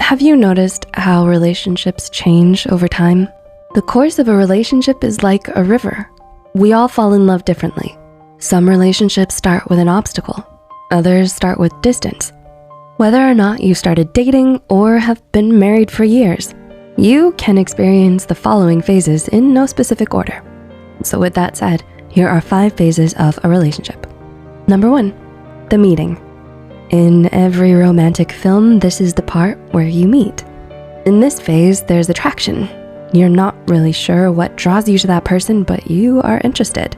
Have you noticed how relationships change over time? The course of a relationship is like a river. We all fall in love differently. Some relationships start with an obstacle. Others start with distance. Whether or not you started dating or have been married for years, you can experience the following phases in no specific order. So with that said, here are 5 phases of a relationship. Number 1, the meeting. In every romantic film, this is the part where you meet. In this phase, there's attraction. You're not really sure what draws you to that person, but you are interested.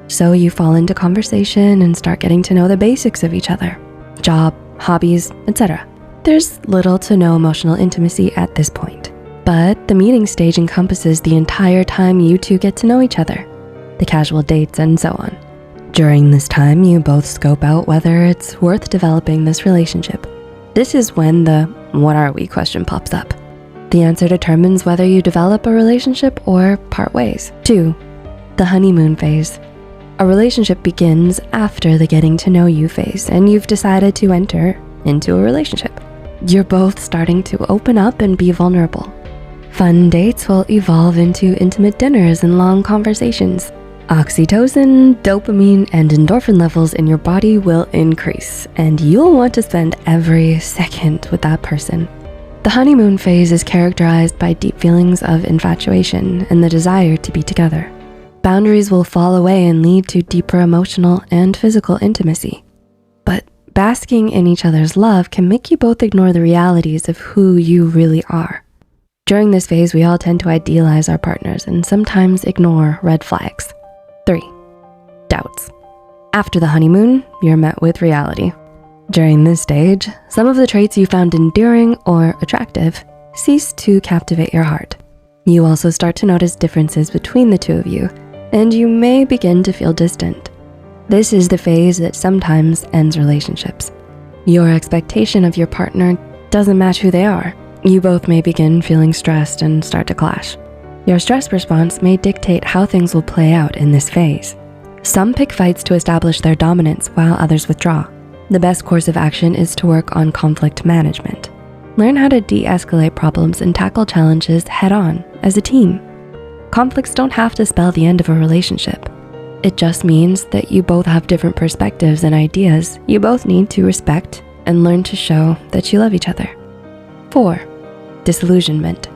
So you fall into conversation and start getting to know the basics of each other, job, hobbies, etc. There's little to no emotional intimacy at this point, but the meeting stage encompasses the entire time you two get to know each other, the casual dates and so on. During this time, you both scope out whether it's worth developing this relationship. This is when the "what are we" question pops up. The answer determines whether you develop a relationship or part ways. 2, the honeymoon phase. A relationship begins after the getting to know you phase, and you've decided to enter into a relationship. You're both starting to open up and be vulnerable. Fun dates will evolve into intimate dinners and long conversations. Oxytocin, dopamine, and endorphin levels in your body will increase, and you'll want to spend every second with that person. The honeymoon phase is characterized by deep feelings of infatuation and the desire to be together. Boundaries will fall away and lead to deeper emotional and physical intimacy. But basking in each other's love can make you both ignore the realities of who you really are. During this phase, we all tend to idealize our partners and sometimes ignore red flags. 3, doubts. After the honeymoon, you're met with reality. During this stage, some of the traits you found endearing or attractive cease to captivate your heart. You also start to notice differences between the two of you, and you may begin to feel distant. This is the phase that sometimes ends relationships. Your expectation of your partner doesn't match who they are. You both may begin feeling stressed and start to clash. Your stress response may dictate how things will play out in this phase. Some pick fights to establish their dominance while others withdraw. The best course of action is to work on conflict management. Learn how to de-escalate problems and tackle challenges head-on as a team. Conflicts don't have to spell the end of a relationship. It just means that you both have different perspectives and ideas you both need to respect and learn to show that you love each other. 4, disillusionment.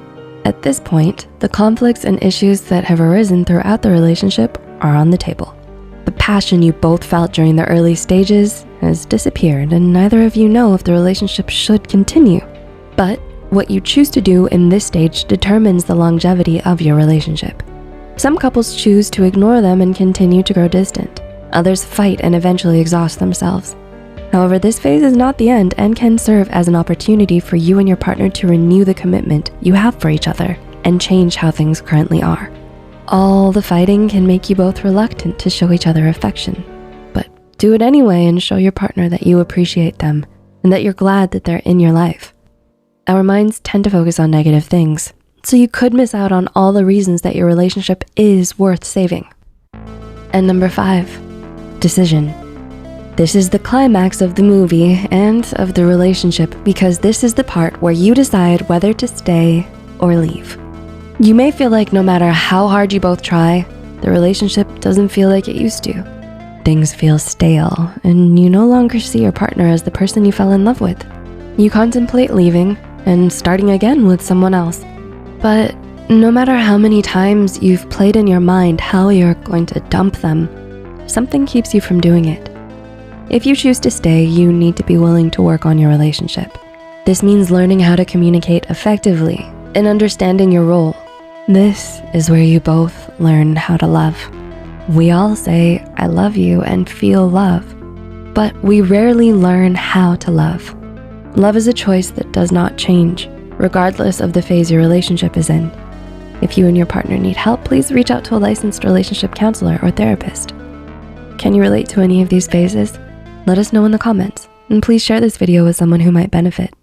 At this point, the conflicts and issues that have arisen throughout the relationship are on the table. The passion you both felt during the early stages has disappeared, and neither of you know if the relationship should continue. But what you choose to do in this stage determines the longevity of your relationship. Some couples choose to ignore them and continue to grow distant. Others fight and eventually exhaust themselves. However, this phase is not the end and can serve as an opportunity for you and your partner to renew the commitment you have for each other and change how things currently are. All the fighting can make you both reluctant to show each other affection, but do it anyway and show your partner that you appreciate them and that you're glad that they're in your life. Our minds tend to focus on negative things, so you could miss out on all the reasons that your relationship is worth saving. And number 5, decision. This is the climax of the movie and of the relationship because this is the part where you decide whether to stay or leave. You may feel like no matter how hard you both try, the relationship doesn't feel like it used to. Things feel stale and you no longer see your partner as the person you fell in love with. You contemplate leaving and starting again with someone else. But no matter how many times you've played in your mind how you're going to dump them, something keeps you from doing it. If you choose to stay, you need to be willing to work on your relationship. This means learning how to communicate effectively and understanding your role. This is where you both learn how to love. We all say, "I love you," and feel love, but we rarely learn how to love. Love is a choice that does not change, regardless of the phase your relationship is in. If you and your partner need help, please reach out to a licensed relationship counselor or therapist. Can you relate to any of these phases? Let us know in the comments, and please share this video with someone who might benefit.